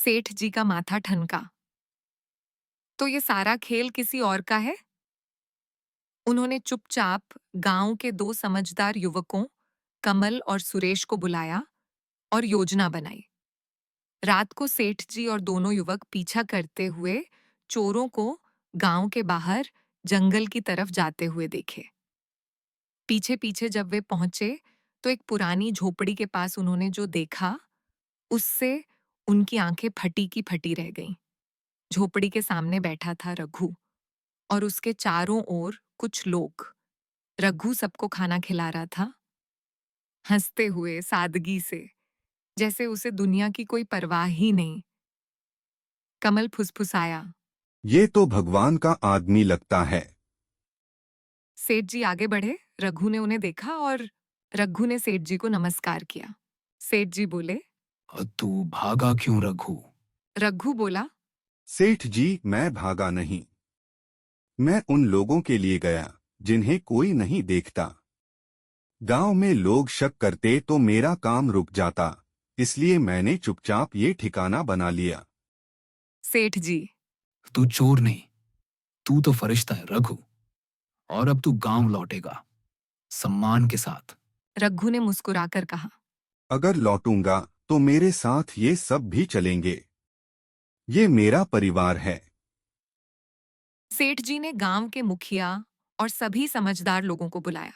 सेठ जी का माथा ठनका। तो ये सारा खेल किसी और का है? उन्होंने चुपचाप गांव के दो समझदार युवकों, कमल और सुरेश को बुलाया और योजना बनाई। रात को सेठ जी और दोनों युवक पीछा करते हुए चोरों को गांव के बाहर जंगल की तरफ जाते हुए देखे। पीछे पीछे जब वे पहुंचे तो एक पुरानी झोपड़ी के पास उन्होंने जो देखा, उससे उनकी आंखें फटी की फटी रह गईं। झोपड़ी के सामने बैठा था रघु और उसके चारों ओर कुछ लोग। रघु सबको खाना खिला रहा था, हंसते हुए, सादगी से, जैसे उसे दुनिया की कोई परवाह ही नहीं। कमल फुसफुसाया। ये तो भगवान का आदमी लगता है। सेठ जी आगे बढ़े। रघु ने उन्हें देखा और रघु ने सेठ जी को नमस्कार किया। सेठ जी बोले। तू भागा क्यों रघु? रघु बोला। सेठ जी, मैं भागा नहीं। मैं उन लोगों के लिए गया जिन्हें कोई नहीं देखता। गांव में लोग शक करते तो मेरा काम रुक जाता, इसलिए मैंने चुपचाप ये ठिकाना बना लिया। सेठ जी। तू चोर नहीं, तू तो फरिश्ता है रघु। और अब तू गांव लौटेगा, सम्मान के साथ। रघु ने मुस्कुराकर कहा। अगर लौटूंगा तो मेरे साथ ये सब भी चलेंगे। ये मेरा परिवार है। सेठ जी ने गांव के मुखिया और सभी समझदार लोगों को बुलाया।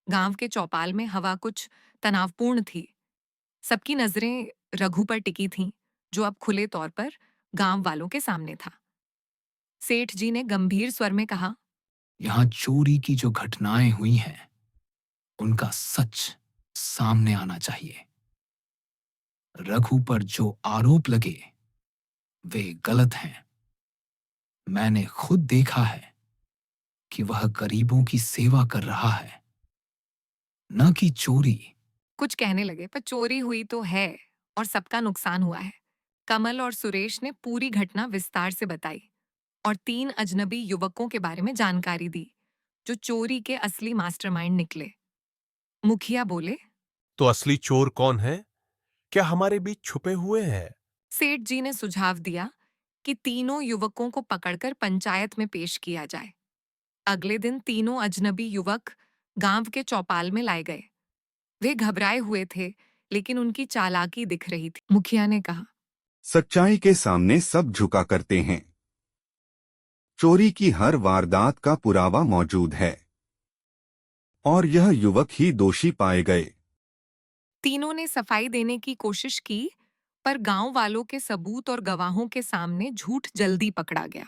गांव के चौपाल में हवा कुछ तनावपूर्ण थी। सबकी नजरें रघु पर टिकी थीं, जो अब खुले तौर पर गांव वालों के सामने था। सेठ जी ने गंभीर स्वर में कहा। यहां चोरी की जो घटनाएं हुई हैं, उनका सच सामने आना चाहिए। रघु पर जो आरोप लगे, वे गलत हैं। मैंने खुद देखा है कि वह गरीबों की सेवा कर रहा है, न कि चोरी। कुछ कहने लगे, पर चोरी हुई तो है और सबका नुकसान हुआ है। कमल और सुरेश ने पूरी घटना विस्तार से बताई और 3 अजनबी युवकों के बारे में जानकारी दी, जो चोरी के असली मास्टरमाइंड निकले। मुखिया बोले। तो असली चोर कौन है? क्या हमारे बीच छुपे हुए हैं? सेठ जी ने सुझाव दिया कि तीनों युवकों को पकड़कर पंचायत में पेश किया जाए। अगले दिन तीनों अजनबी युवक गांव के चौपाल में लाए गए। वे घबराए हुए थे, लेकिन उनकी चालाकी दिख रही थी। मुखिया ने कहा। सच्चाई के सामने सब झुका करते हैं। चोरी की हर वारदात का पुरावा मौजूद है और यह युवक ही दोषी पाए गए। तीनों ने सफाई देने की कोशिश की, पर गांव वालों के सबूत और गवाहों के सामने झूठ जल्दी पकड़ा गया।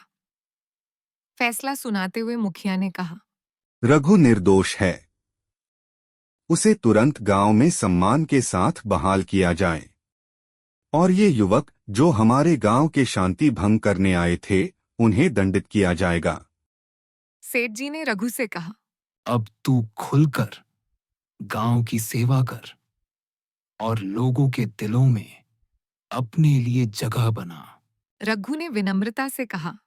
फैसला सुनाते हुए मुखिया ने कहा। रघु निर्दोष है। उसे तुरंत गांव में सम्मान के साथ बहाल किया जाए और ये युवक जो हमारे गांव के शांति भंग करने आए थे, उन्हें दंडित किया जाएगा। सेठ जी ने रघु से कहा। अब तू खुलकर गांव की सेवा कर और लोगों के दिलों में अपने लिए जगह बना। रघु ने विनम्रता से कहा।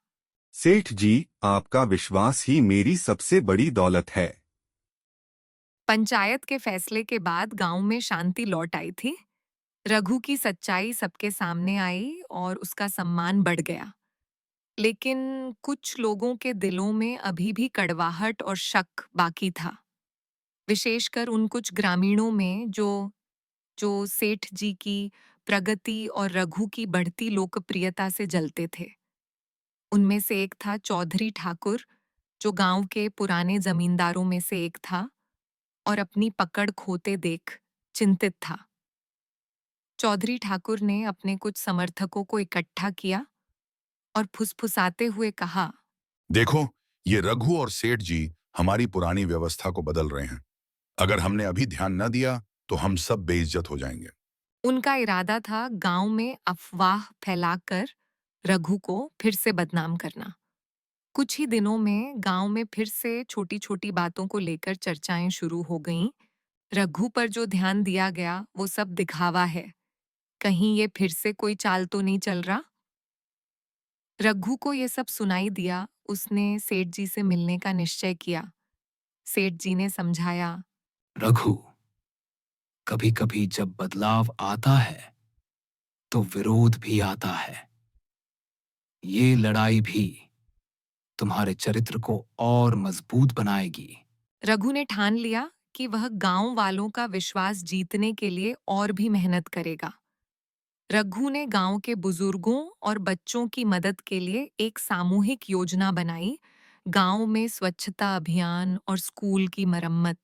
सेठ जी, आपका विश्वास ही मेरी सबसे बड़ी दौलत है। पंचायत के फैसले के बाद गांव में शांति लौट आई थी। रघु की सच्चाई सबके सामने आई और उसका सम्मान बढ़ गया। लेकिन कुछ लोगों के दिलों में अभी भी कड़वाहट और शक बाकी था, विशेषकर उन कुछ ग्रामीणों में जो जो सेठ जी की प्रगति और रघु की बढ़ती लोकप्रियता से जलते थे। उनमें से एक था चौधरी ठाकुर, जो गांव के पुराने जमींदारों में से एक था और अपनी पकड़ खोते देख चिंतित था। चौधरी ठाकुर ने अपने कुछ समर्थकों को इकट्ठा किया और फुसफुसाते हुए कहा। देखो, ये रघु और सेठ जी हमारी पुरानी व्यवस्था को बदल रहे हैं। अगर हमने अभी ध्यान न दिया तो हम सब बेइज्जत हो जाएंगे। उनका इरादा था गांव में अफवाह फैलाकर रघु को फिर से बदनाम करना। कुछ ही दिनों में गांव में फिर से छोटी-छोटी बातों को लेकर चर्चाएं शुरू हो गईं। रघु पर जो ध्यान दिया गया, वो सब दिखावा है। कहीं ये फिर से कोई चाल तो नहीं चल रहा? रघु को ये सब सुनाई दिया। उसने सेठ जी से मिलने का निश्चय किया। सेठ जी ने समझाया। रघु, कभी कभी जब बदलाव आता है तो विरोध भी आता है। ये लड़ाई भी तुम्हारे चरित्र को और मजबूत बनाएगी। रघु ने ठान लिया कि वह गांव वालों का विश्वास जीतने के लिए और भी मेहनत करेगा। रघु ने गांव के बुजुर्गों और बच्चों की मदद के लिए एक सामूहिक योजना बनाई। गांव में स्वच्छता अभियान और स्कूल की मरम्मत।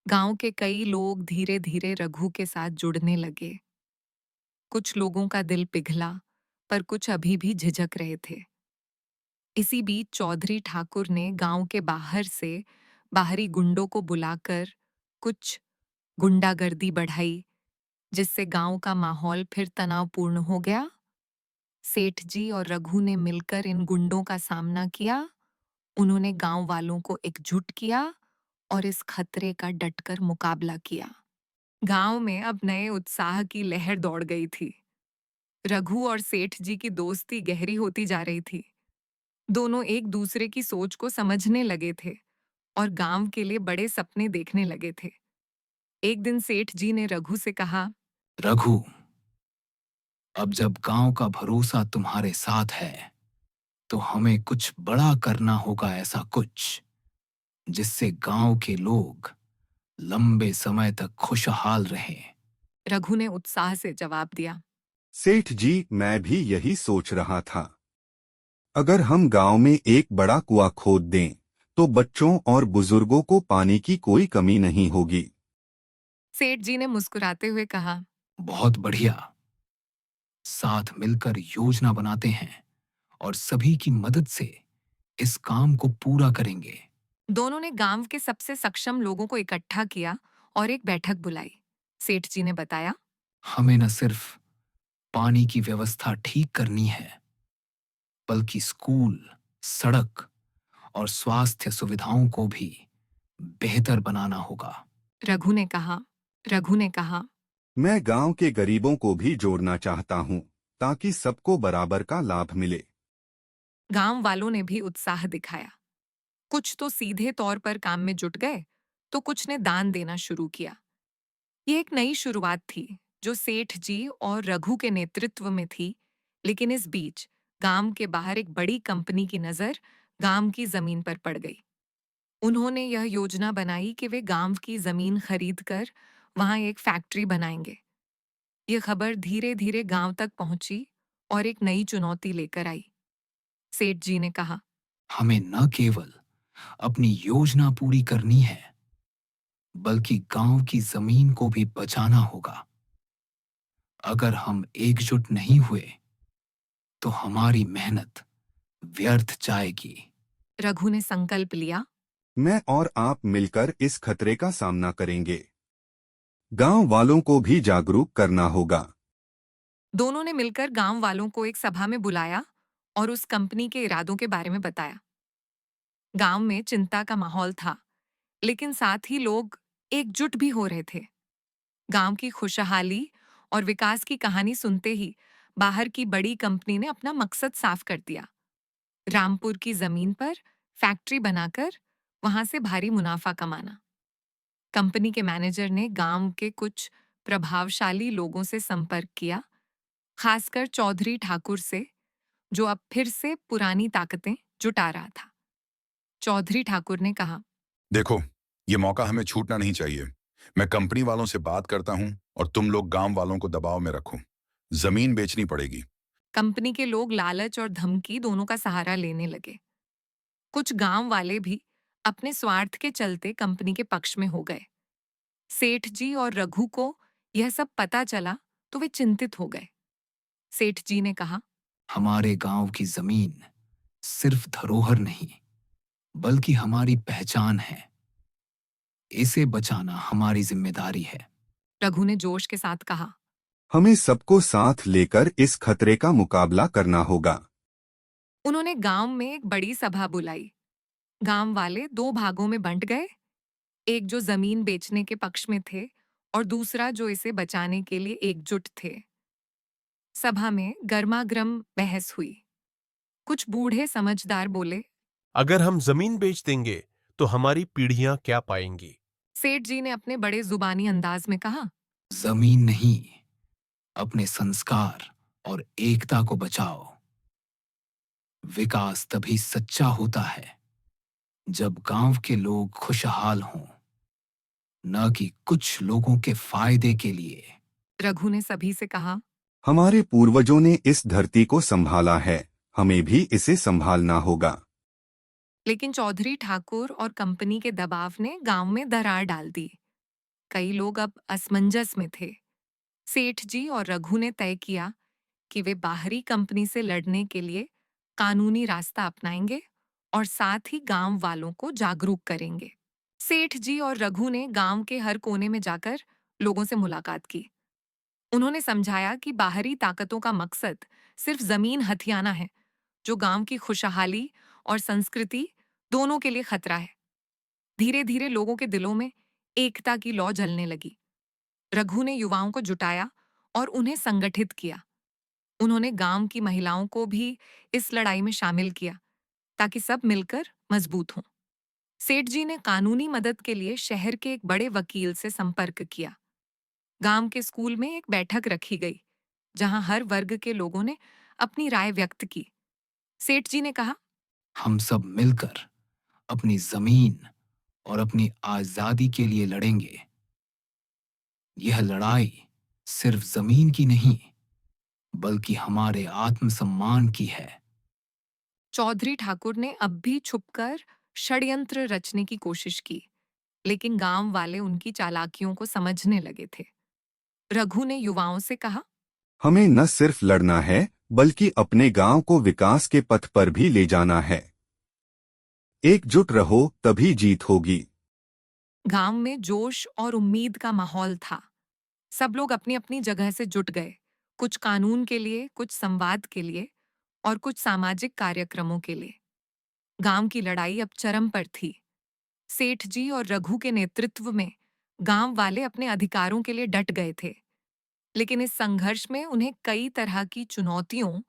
गांव के कई लोग धीरे धीरे रघु के साथ जुड़ने लगे। कुछ लोगों का दिल पिघला, पर कुछ अभी भी झिझक रहे थे। इसी बीच चौधरी ठाकुर ने गांव के बाहर से बाहरी गुंडों को बुलाकर कुछ गुंडागर्दी बढ़ाई, जिससे गांव का माहौल फिर तनावपूर्ण हो गया। सेठ जी और रघु ने मिलकर इन गुंडों का सामना किया। उन्होंने गांव वालों को एकजुट किया और इस खतरे का डटकर मुकाबला किया। गांव में अब नए उत्साह की लहर दौड़ गई थी। रघु और सेठ जी की दोस्ती गहरी होती जा रही थी। दोनों एक दूसरे की सोच को समझने लगे थे और गांव के लिए बड़े सपने देखने लगे थे। एक दिन सेठ जी ने रघु से कहा, रघु, अब जब गांव का भरोसा तुम्हारे साथ है, तो हमें कुछ बड़ा करना होगा, ऐसा कुछ जिससे गांव के लोग लंबे समय तक खुशहाल रहें। रघु ने उत्साह से जवाब दिया। सेठ जी, मैं भी यही सोच रहा था। अगर हम गांव में एक बड़ा कुआं खोद दें, तो बच्चों और बुजुर्गों को पानी की कोई कमी नहीं होगी। सेठ जी ने मुस्कुराते हुए कहा, बहुत बढ़िया। साथ मिलकर योजना बनाते हैं और सभी की मदद से इस काम को पूरा करेंगे। दोनों ने गांव के सबसे सक्षम लोगों को इकट्ठा किया और एक बैठक बुलाई। सेठ जी ने बताया, हमें न सिर्फ पानी की व्यवस्था ठीक करनी है, बल्कि स्कूल, सड़क और स्वास्थ्य सुविधाओं को भी बेहतर बनाना होगा। रघु ने कहा। रघु ने कहा, मैं गांव के गरीबों को भी जोड़ना चाहता हूं, ताकि सबको बराबर का लाभ मिले। गांव वालों ने भी उत्साह दिखाया। कुछ तो सीधे तौर पर काम में जुट गए, तो कुछ ने दान देना शुरू किया। ये एक नई शुरुआत थी, जो सेठ जी और रघु के नेतृत्व में थी। लेकिन इस बीच गांव के बाहर एक बड़ी कंपनी की नजर गांव की जमीन पर पड़ गई। उन्होंने यह योजना बनाई कि वे गांव की जमीन खरीदकर वहां एक फैक्ट्री बनाएंगे। यह खबर धीरे धीरे गांव तक पहुंची और एक नई चुनौती लेकर आई। सेठ जी ने कहा, हमें न केवल अपनी योजना पूरी करनी है, बल्कि गांव की जमीन को भी बचाना होगा। अगर हम एकजुट नहीं हुए, तो हमारी मेहनत व्यर्थ जाएगी। रघु ने संकल्प लिया। मैं और आप मिलकर इस खतरे का सामना करेंगे। गांव वालों को भी जागरूक करना होगा। दोनों ने मिलकर गांव वालों को एक सभा में बुलाया और उस कंपनी के इरादों के बारे में बताया। गांव में चिंता का माहौल था, लेकिन साथ ही लोग एकजुट भी हो रहे थे। गांव की खुशहाली और विकास की कहानी सुनते ही बाहर की बड़ी कंपनी ने अपना मकसद साफ कर दिया। रामपुर की जमीन पर फैक्ट्री बनाकर वहां से भारी मुनाफा कमाना। कंपनी के मैनेजर ने गांव के कुछ प्रभावशाली लोगों से संपर्क किया, खासकर चौधरी ठाकुर से, जो अब फिर से पुरानी ताकतें जुटा रहा था। चौधरी ठाकुर ने कहा, देखो, ये मौका हमें छूटना नहीं चाहिए। मैं कंपनी वालों से बात करता हूं और तुम लोग गांव वालों को दबाव में रखो। जमीन बेचनी पड़ेगी। कंपनी के लोग लालच और धमकी दोनों का सहारा लेने लगे। कुछ गांव वाले भी अपने स्वार्थ के चलते कंपनी के पक्ष में हो गए। सेठ जी और रघु को यह सब पता चला तो वे चिंतित हो गए। सेठ जी ने कहा, हमारे गांव की जमीन सिर्फ धरोहर नहीं, बल्कि हमारी पहचान है। इसे बचाना हमारी जिम्मेदारी है। रघु ने जोश के साथ कहा। हमें सबको साथ लेकर इस खतरे का मुकाबला करना होगा। उन्होंने गांव में एक बड़ी सभा बुलाई। गांव वाले दो भागों में बंट गए, एक जो जमीन बेचने के पक्ष में थे और दूसरा जो इसे बचाने के लिए एकजुट थे। सभा में गर्मागर्म बहस हुई। कुछ बूढ़े समझदार बोले, अगर हम जमीन बेच देंगे तो हमारी पीढ़ियां क्या पाएंगी? सेठ जी ने अपने बड़े जुबानी अंदाज में कहा, जमीन नहीं, अपने संस्कार और एकता को बचाओ। विकास तभी सच्चा होता है जब गांव के लोग खुशहाल हों, न कि कुछ लोगों के फायदे के लिए। रघु ने सभी से कहा, हमारे पूर्वजों ने इस धरती को संभाला है, हमें भी इसे संभालना होगा। लेकिन चौधरी ठाकुर और कंपनी के दबाव ने गांव में दरार डाल दी। कई लोग अब असमंजस में थे। सेठ जी और रघु ने तय किया कि वे बाहरी कंपनी से लड़ने के लिए कानूनी रास्ता अपनाएंगे और साथ ही गांव वालों को जागरूक करेंगे। सेठ जी और रघु ने गांव के हर कोने में जाकर लोगों से मुलाकात की। उन्होंने समझाया कि बाहरी ताकतों का मकसद सिर्फ जमीन हथियाना है, जो गांव की खुशहाली और संस्कृति दोनों के लिए खतरा है। धीरे धीरे लोगों के दिलों में एकता की लौ जलने लगी। रघु ने युवाओं को जुटाया और उन्हें संगठित किया। उन्होंने गांव की महिलाओं को भी इस लड़ाई में शामिल किया ताकि सब मिलकर मजबूत हों। सेठ जी ने कानूनी मदद के लिए शहर के एक बड़े वकील से संपर्क किया। गांव के स्कूल में एक बैठक रखी गई जहां हर वर्ग के लोगों ने अपनी राय व्यक्त की। सेठ जी ने कहा, हम सब मिलकर अपनी जमीन और अपनी आजादी के लिए लड़ेंगे। यह लड़ाई सिर्फ जमीन की नहीं, बल्कि हमारे आत्मसम्मान की है। चौधरी ठाकुर ने अब भी छुपकर षड्यंत्र रचने की कोशिश की, लेकिन गांव वाले उनकी चालाकियों को समझने लगे थे। रघु ने युवाओं से कहा, हमें न सिर्फ लड़ना है, बल्कि अपने गांव को विकास के पथ पर भी ले जाना है। एकजुट रहो, तभी जीत होगी। गांव में जोश और उम्मीद का माहौल था। सब लोग अपनी अपनी जगह से जुट गए, कुछ कानून के लिए, कुछ संवाद के लिए और कुछ सामाजिक कार्यक्रमों के लिए। गांव की लड़ाई अब चरम पर थी। सेठ जी और रघु के नेतृत्व में गांव वाले अपने अधिकारों के लिए डट गए थे, लेकिन इस संघर्ष में उन्हें कई तरह की चुनौतियों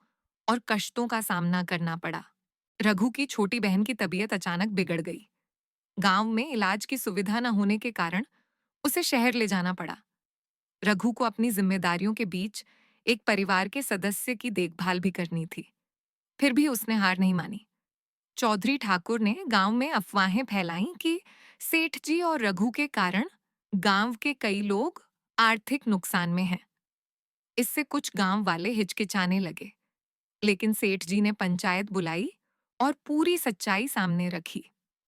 और कष्टों का सामना करना पड़ा। रघु की छोटी बहन की तबीयत अचानक बिगड़ गई। गांव में इलाज की सुविधा न होने के कारण उसे शहर ले जाना पड़ा। रघु को अपनी जिम्मेदारियों के बीच एक परिवार के सदस्य की देखभाल भी करनी थी। फिर भी उसने हार नहीं मानी। चौधरी ठाकुर ने गांव में अफवाहें फैलाईं कि सेठ जी और रघु के कारण गांव के कई लोग आर्थिक नुकसान में हैं। इससे कुछ गांव वाले हिचकिचाने लगे, लेकिन सेठ जी ने पंचायत बुलाई और पूरी सच्चाई सामने रखी।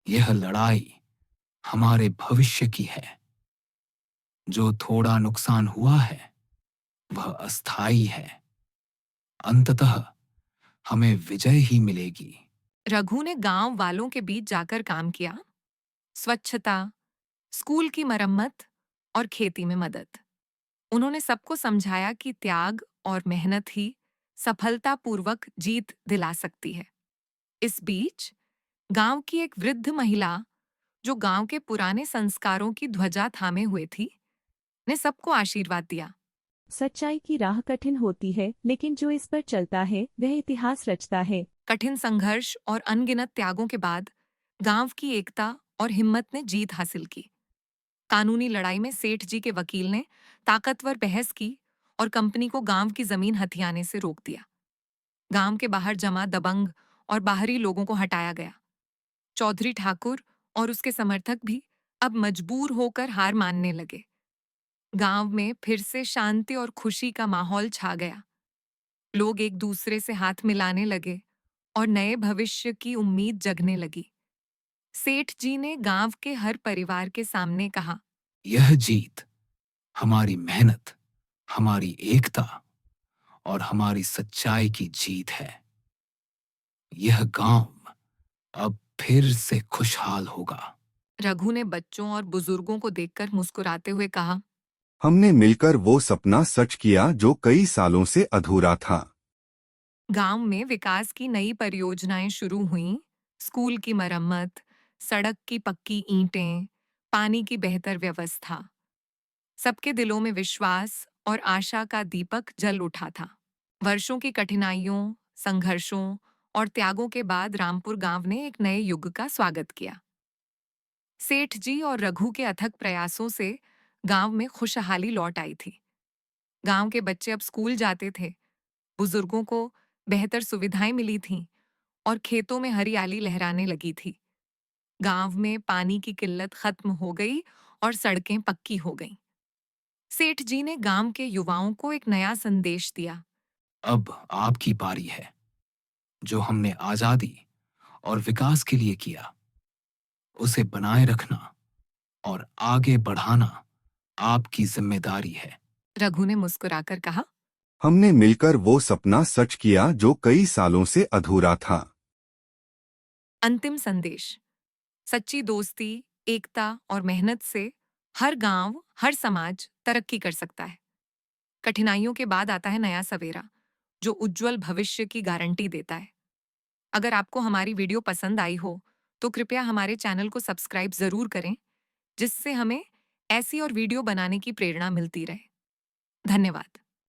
यह लड़ाई हमारे भविष्य की है। जो थोड़ा नुकसान हुआ है वह अस्थाई है। अंततः हमें विजय ही मिलेगी। रघु ने गांव वालों के बीच जाकर काम किया। स्वच्छता, स्कूल की मरम्मत और खेती में मदद। उन्होंने सबको समझाया कि त्याग और मेहनत ही सफलतापूर्वक जीत दिला सकती है। इस बीच गांव की एक वृद्ध महिला, जो गांव के पुराने संस्कारों की ध्वजा थामे हुए थी, ने सबको आशीर्वाद दिया। सच्चाई की राह कठिन होती है, लेकिन जो इस पर चलता है वह इतिहास रचता है। कठिन संघर्ष और अनगिनत त्यागों के बाद गांव की एकता और हिम्मत ने जीत हासिल की। कानूनी लड़ाई में सेठ जी के वकील ने ताकतवर बहस की और कंपनी को गांव की जमीन हथियाने से रोक दिया। गांव के बाहर जमा दबंग और बाहरी लोगों को हटाया गया। चौधरी ठाकुर और उसके समर्थक भी अब मजबूर होकर हार मानने लगे। गांव में फिर से शांति और खुशी का माहौल छा गया। लोग एक दूसरे से हाथ मिलाने लगे और नए भविष्य की उम्मीद जगने लगी। सेठ जी ने गांव के हर परिवार के सामने कहा, यह जीत हमारी मेहनत, हमारी एकता और हमारी सच्चाई की जीत है। यह गांव अब फिर से खुशहाल होगा। रघु ने बच्चों और बुजुर्गों को देखकर मुस्कुराते हुए कहा, हमने मिलकर वो सपना सच किया जो कई सालों से अधूरा था। गांव में विकास की नई परियोजनाएं शुरू हुईं। स्कूल की मरम्मत, सड़क की पक्की ईंटें, पानी की बेहतर व्यवस्था। सबके दिलों में विश्वास और आशा का दीपक जल उठा था। वर्षों की कठिनाइयों, संघर्षों और त्यागों के बाद रामपुर गांव ने एक नए युग का स्वागत किया। सेठ जी और रघु के अथक प्रयासों से गांव में खुशहाली लौट आई थी। गांव के बच्चे अब स्कूल जाते थे, बुजुर्गों को बेहतर सुविधाएं मिली थीं और खेतों में हरियाली लहराने लगी थी। गांव में पानी की किल्लत खत्म हो गई और सड़कें पक्की हो गईं। सेठ जी ने गांव के युवाओं को एक नया संदेश दिया। अब आपकी बारी है। जो हमने आजादी और विकास के लिए किया, उसे बनाए रखना और आगे बढ़ाना आपकी जिम्मेदारी है। रघु ने मुस्कुराकर कहा। हमने मिलकर वो सपना सच किया जो कई सालों से अधूरा था। अंतिम संदेश। सच्ची दोस्ती, एकता और मेहनत से हर गांव, हर समाज तरक्की कर सकता है। कठिनाइयों के बाद आता है नया सवेरा, जो उज्जवल भविष्य की गारंटी देता है। अगर आपको हमारी वीडियो पसंद आई हो, तो कृपया हमारे चैनल को सब्सक्राइब जरूर करें, जिससे हमें ऐसी और वीडियो बनाने की प्रेरणा मिलती रहे। धन्यवाद।